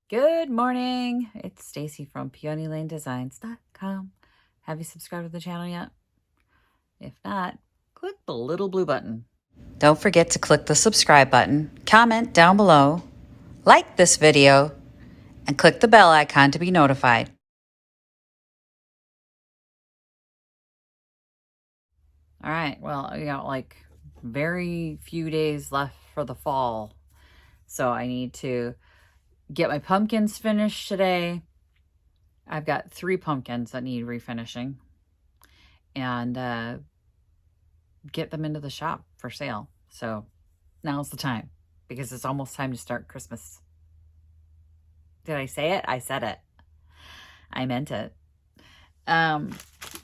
Good morning. It's Stacy from PeonyLaneDesigns.com. Have you subscribed to the channel yet? If not, click the little blue button. Don't forget to click the subscribe button, comment down below, like this video, and click the bell icon to be notified. All right, well, we got like very few days left for the fall. So I need to get my pumpkins finished today. I've got 3 pumpkins that need refinishing. And get them into the shop for sale. So now's the time because it's almost time to start Christmas. Did I say it? I said it. I meant it.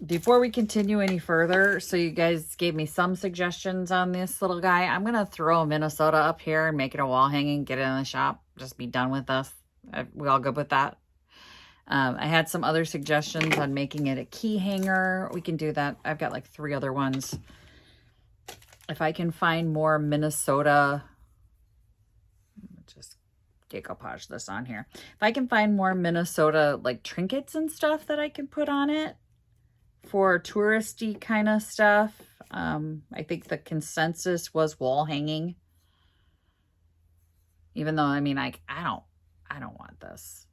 Before we continue any further, so you guys gave me some suggestions on this little guy. I'm going to throw a Minnesota up here and make it a wall hanging, get it in the shop, just be done with this. We all good with that? I had some other suggestions on making it a key hanger. We can do that. I've got like 3 other ones. If I can find more Minnesota, just decoupage this on here. If I can find more Minnesota like trinkets and stuff that I can put on it for touristy kind of stuff. I think the consensus was wall hanging. Even though, I mean, I don't want this.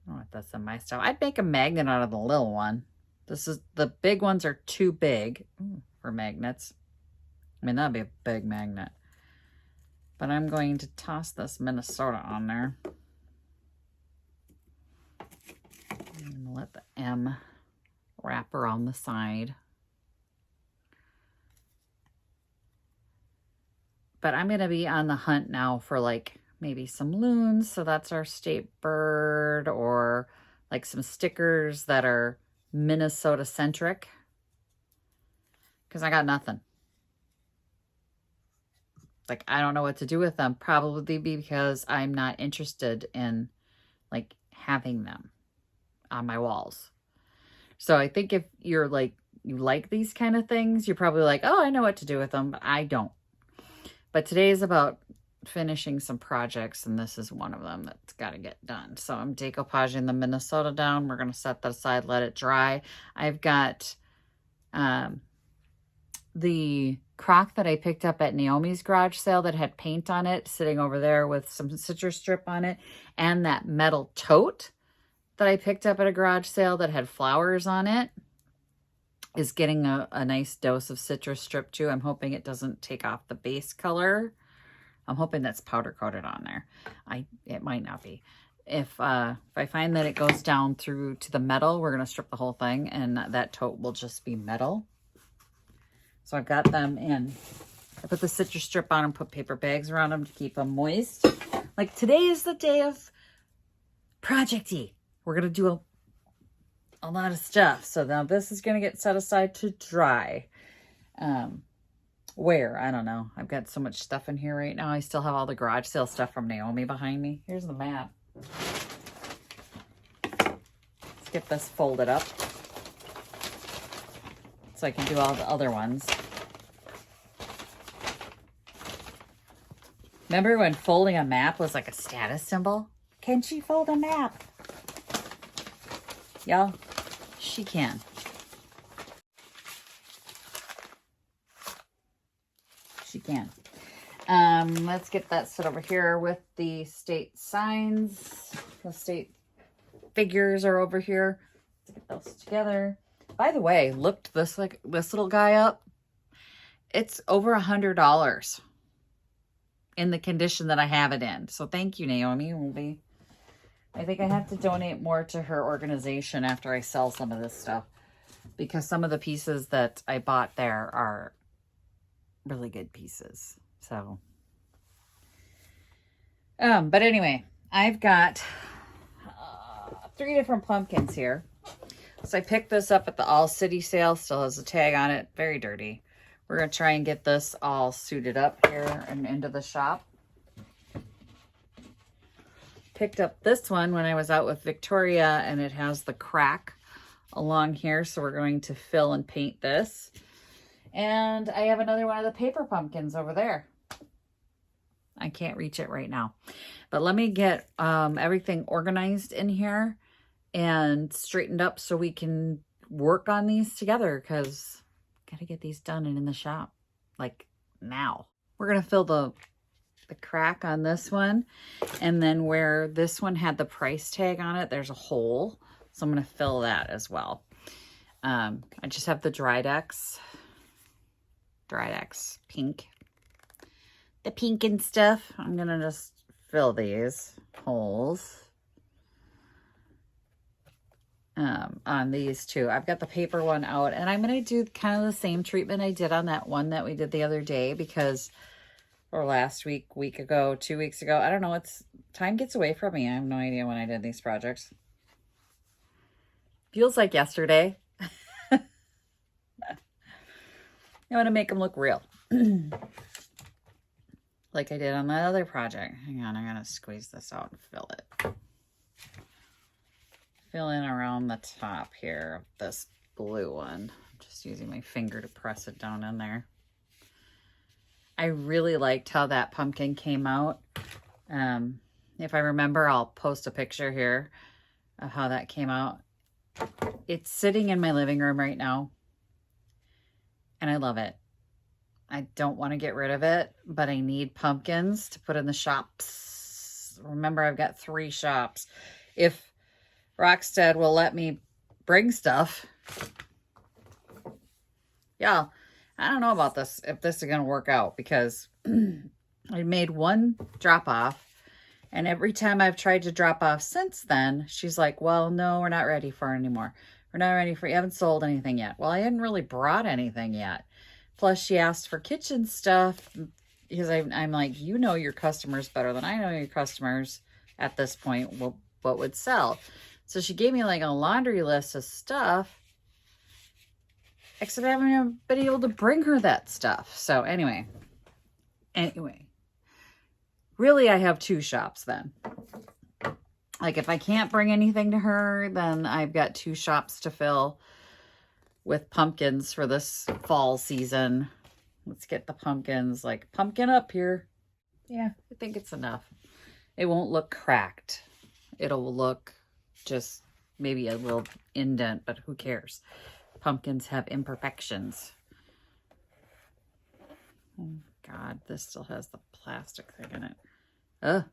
I don't want this in my stuff. I'd make a magnet out of the little one. The big ones are too big for magnets. I mean, that'd be a big magnet. But I'm going to toss this Minnesota on there. And let the M wrap around the side. But I'm going to be on the hunt now for like maybe some loons. So that's our state bird, or like some stickers that are Minnesota centric. Because I got nothing. Like, I don't know what to do with them. Probably because I'm not interested in, like, having them on my walls. So I think if you're, like, you like these kind of things, you're probably like, oh, I know what to do with them, but I don't. But today is about finishing some projects, and this is one of them that's got to get done. So I'm decoupaging the Minnesota down. We're going to set that aside, let it dry. I've got the crock that I picked up at Naomi's garage sale that had paint on it sitting over there with some citrus strip on it, and that metal tote that I picked up at a garage sale that had flowers on it is getting a nice dose of citrus strip too. I'm hoping it doesn't take off the base color. I'm hoping that's powder coated on there. It might not be. If I find that it goes down through to the metal, we're going to strip the whole thing, and that tote will just be metal. So I've got them in. I put the citrus strip on and put paper bags around them to keep them moist. Like, today is the day of project-y. We're going to do a lot of stuff. So now this is going to get set aside to dry. Where? I don't know. I've got so much stuff in here right now. I still have all the garage sale stuff from Naomi behind me. Here's the map. Let's get this folded up so I can do all the other ones. Remember when folding a map was like a status symbol? Can she fold a map? Y'all, she can. She can. Let's get that set over here with the state signs. The state figures are over here. Let's get those together. By the way, looked this little guy up. It's over $100 in the condition that I have it in. So thank you, Naomi. I think I have to donate more to her organization after I sell some of this stuff, because some of the pieces that I bought there are really good pieces. So, but anyway, I've got 3 different pumpkins here. So I picked this up at the All City sale. Still has a tag on it. Very dirty. We're going to try and get this all suited up here and into the shop. Picked up this one when I was out with Victoria, and it has the crack along here. So we're going to fill and paint this. And I have another one of the paper pumpkins over there. I can't reach it right now. But let me get everything organized in here and straightened up so we can work on these together, because got to get these done and in the shop like now. We're going to fill the crack on this one, and then where this one had the price tag on it, there's a hole, so I'm going to fill that as well. I just have the Verdick pink, the pink and stuff. I'm going to just fill these holes on these two. I've got the paper one out, and I'm going to do kind of the same treatment I did on that one that we did the other day, because, or last week, week ago, 2 weeks ago, I don't know, time gets away from me. I have no idea when I did these projects. Feels like yesterday. I want to make them look real. Like I did on that other project. Hang on, I'm going to squeeze this out and fill it. Fill in around the top here of this blue one. I'm just using my finger to press it down in there. I really liked how that pumpkin came out. If I remember, I'll post a picture here of how that came out. It's sitting in my living room right now, and I love it. I don't want to get rid of it, but I need pumpkins to put in the shops. Remember, I've got 3 shops. If Rockstead will let me bring stuff. Yeah, I don't know about this, if this is going to work out, because I made one drop off, and every time I've tried to drop off since then, she's like, well, no, we're not ready for it anymore. We're not ready for, you haven't sold anything yet. Well, I hadn't really brought anything yet. Plus, she asked for kitchen stuff, because I'm like, you know your customers better than I know your customers at this point, what would sell. So she gave me like a laundry list of stuff, except I haven't been able to bring her that stuff. So anyway, really I have 2 shops then. Like if I can't bring anything to her, then I've got 2 shops to fill with pumpkins for this fall season. Let's get the pumpkins, like pumpkin up here. Yeah, I think it's enough. It won't look cracked. It'll look just maybe a little indent, but who cares? Pumpkins have imperfections. Oh God, this still has the plastic thing in it. Oh,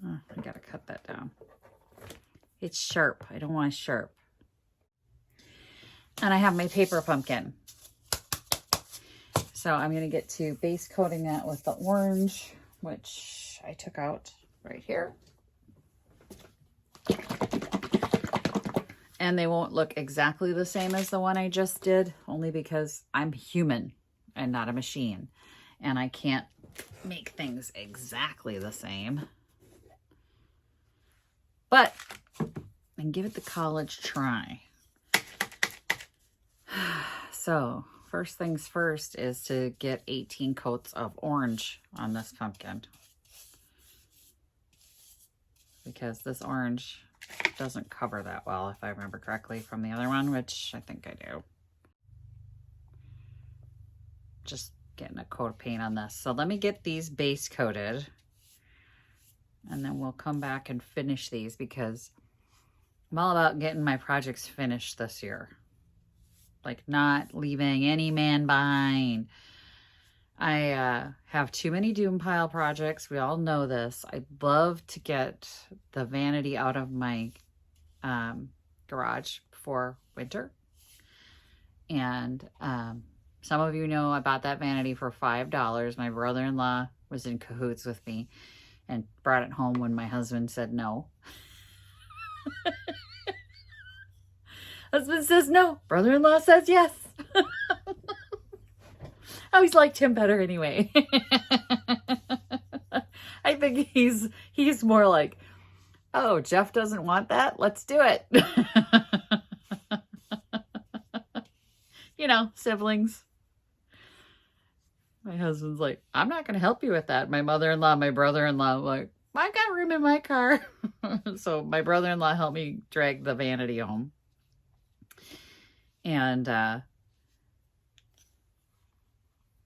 I gotta cut that down. It's sharp. I don't want it sharp. And I have my paper pumpkin. So I'm gonna get to base coating that with the orange, which I took out right here. And they won't look exactly the same as the one I just did, only because I'm human and not a machine. And I can't make things exactly the same. But I can give it the college try. So first things first is to get 18 coats of orange on this pumpkin, because this orange doesn't cover that well, if I remember correctly from the other one, which I think I do. Just getting a coat of paint on this. So let me get these base coated, and then we'll come back and finish these, because I'm all about getting my projects finished this year. Like not leaving any man behind. I have too many doom pile projects. We all know this. I'd love to get the vanity out of my garage before winter. And some of you know I bought that vanity for $5. My brother-in-law was in cahoots with me and brought it home when my husband said no. Husband says no. Brother-in-law says yes. I always liked him better anyway. I think he's more like, oh, Jeff doesn't want that? Let's do it. You know, siblings. My husband's like, I'm not going to help you with that. My mother-in-law, my brother-in-law, like, I got room in my car. So my brother-in-law helped me drag the vanity home. And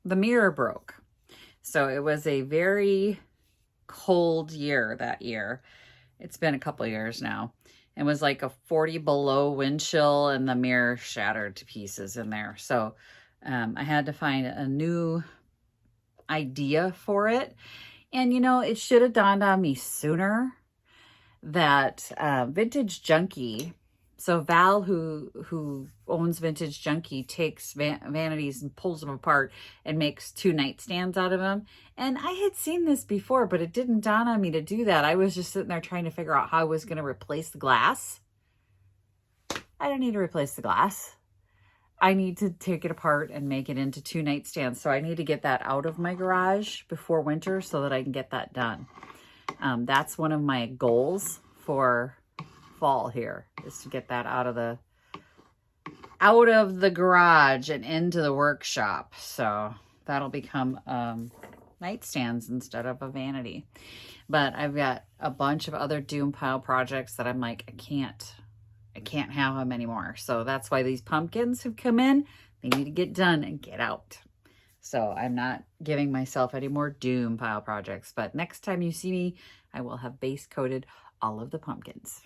the mirror broke. So it was a very cold year that year. It's been a couple years now. It was like a 40 below wind chill and the mirror shattered to pieces in there. So I had to find a new idea for it. And you know, it should have dawned on me sooner that Vintage Junkie, so Val, who owns Vintage Junkie, takes vanities and pulls them apart and makes 2 nightstands out of them. And I had seen this before, but it didn't dawn on me to do that. I was just sitting there trying to figure out how I was going to replace the glass. I don't need to replace the glass. I need to take it apart and make it into 2 nightstands. So I need to get that out of my garage before winter so that I can get that done. That's one of my goals for fall here, is to get that out of the garage and into the workshop. So that'll become nightstands instead of a vanity. But I've got a bunch of other doom pile projects that I'm like, I can't have them anymore. So that's why these pumpkins have come in. They need to get done and get out. So I'm not giving myself any more doom pile projects, but next time you see me, I will have base coated all of the pumpkins.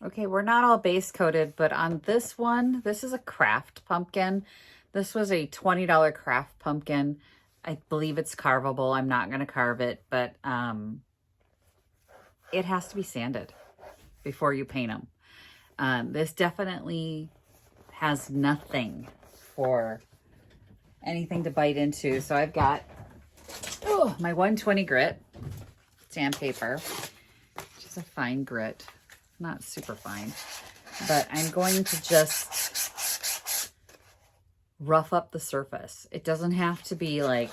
Okay, we're not all base coated, but on this one, this is a craft pumpkin. This was a $20 craft pumpkin. I believe it's carvable. I'm not going to carve it, but it has to be sanded before you paint them. This definitely has nothing for anything to bite into. So I've got my 120 grit sandpaper, which is a fine grit, not super fine, but I'm going to just rough up the surface. It doesn't have to be like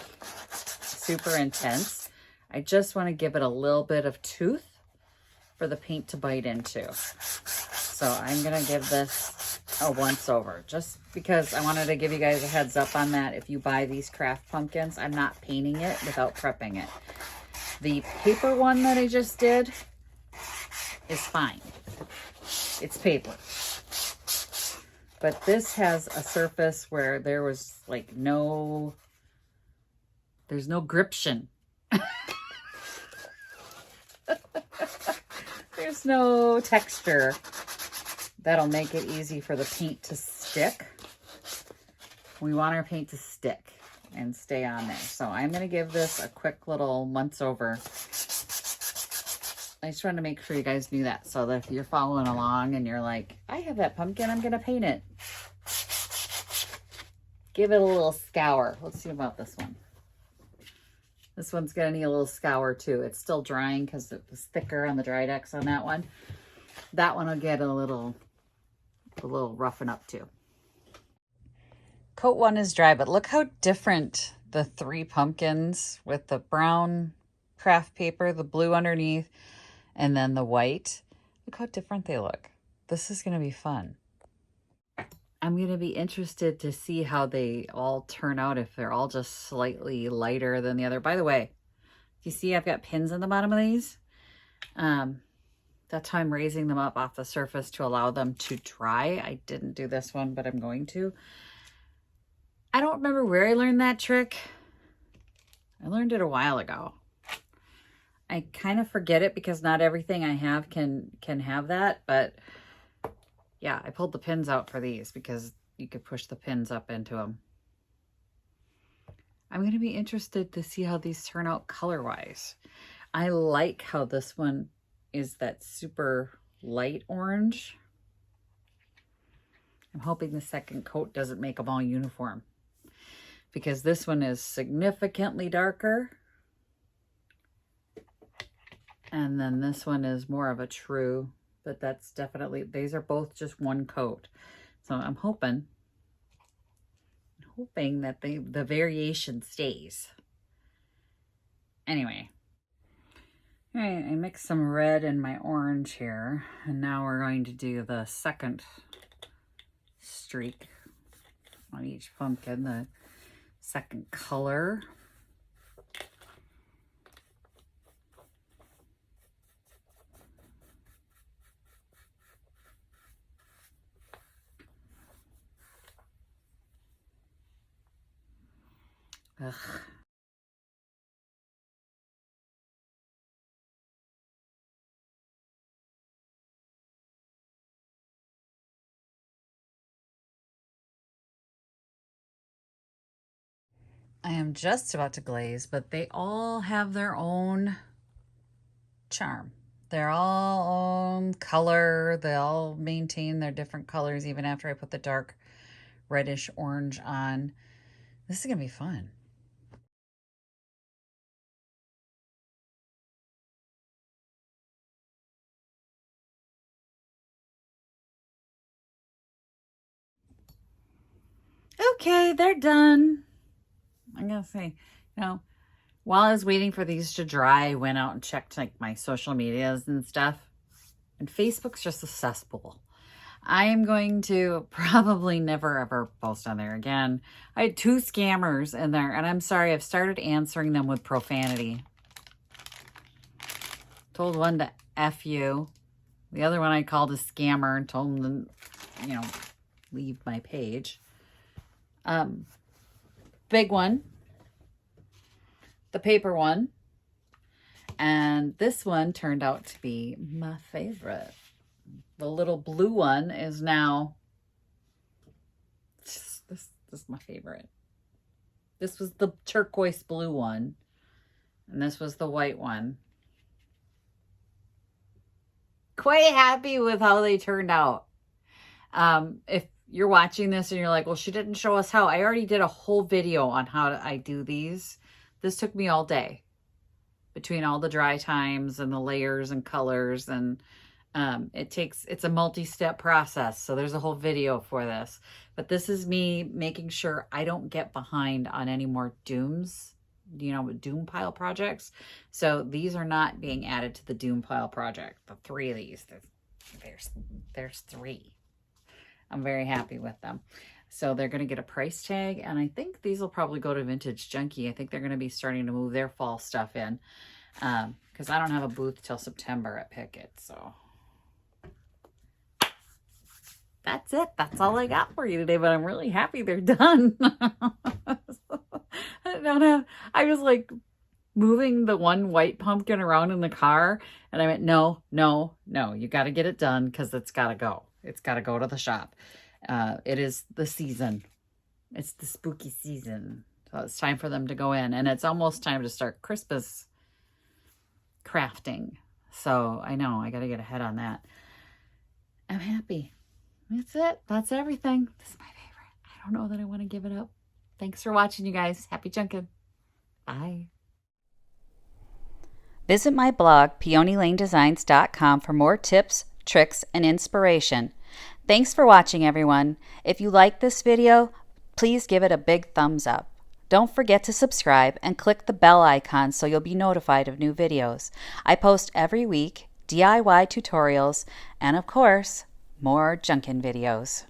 super intense. I just want to give it a little bit of tooth for the paint to bite into. So I'm going to give this a once over, just because I wanted to give you guys a heads up on that. If you buy these craft pumpkins, I'm not painting it without prepping it. The paper one that I just did is fine. It's paper. But this has a surface where there was like there's no gription. There's no texture that'll make it easy for the paint to stick. We want our paint to stick and stay on there. So I'm going to give this a quick little once over. I just wanted to make sure you guys knew that, so that if you're following along and you're like, I have that pumpkin, I'm going to paint it. Give it a little scour. Let's see about this one. This one's going to need a little scour too. It's still drying because it was thicker on the Drydex on that one. That one will get a little roughen up too. Coat 1 is dry, but look how different the 3 pumpkins with the brown craft paper, the blue underneath, and then the white. Look how different they look. This is going to be fun. I'm going to be interested to see how they all turn out, if they're all just slightly lighter than the other. By the way, you see I've got pins in the bottom of these. That's how I'm raising them up off the surface to allow them to dry. I didn't do this one, but I'm going to. I don't remember where I learned that trick. I learned it a while ago. I kind of forget it because not everything I have can have that, but yeah, I pulled the pins out for these because you could push the pins up into them. I'm going to be interested to see how these turn out color-wise. I like how this one is that super light orange. I'm hoping the second coat doesn't make them all uniform, because this one is significantly darker. And then this one is more of a true, but that's definitely, these are both just one coat. So I'm hoping that the variation stays. Anyway. All right, I mixed some red in my orange here. And now we're going to do the second streak on each pumpkin, the second color. Ugh. I am just about to glaze, but they all have their own charm. They're all own color. They all maintain their different colors even after I put the dark reddish orange on. This is going to be fun. Okay, they're done. I'm going to say, while I was waiting for these to dry, I went out and checked like my social medias and stuff. And Facebook's just a cesspool. I am going to probably never ever post on there again. I had 2 scammers in there, and I'm sorry, I've started answering them with profanity. Told one to F you. The other one I called a scammer and told them to, leave my page. Big one. The paper one. And this one turned out to be my favorite. The little blue one is now, this is my favorite. This was the turquoise blue one. And this was the white one. Quite happy with how they turned out. If you're watching this and you're like, well, she didn't show us how. I already did a whole video on how I do these. This took me all day between all the dry times and the layers and colors, and it's a multi-step process. So there's a whole video for this, but this is me making sure I don't get behind on any more dooms, doom pile projects. So these are not being added to the doom pile project. The 3 of these, there's 3. I'm very happy with them. So they're going to get a price tag, and I think these will probably go to Vintage Junkie. I think they're going to be starting to move their fall stuff in, because I don't have a booth till September at Pickett. So that's it. That's all I got for you today, but I'm really happy they're done. I was like moving the one white pumpkin around in the car, and I went, no, you got to get it done because it's got to go. It's got to go to the shop. It is the season. It's the spooky season. So it's time for them to go in, and it's almost time to start Christmas crafting. So I know I got to get ahead on that. I'm happy. That's it. That's everything. This is my favorite. I don't know that I want to give it up. Thanks for watching, you guys. Happy junking. Bye. Visit my blog, peonylanedesigns.com, for more tips, tricks, and inspiration. Thanks for watching, everyone. If you like this video, please give it a big thumbs up. Don't forget to subscribe and click the bell icon so you'll be notified of new videos. I post every week DIY tutorials and, of course, more junkin' videos.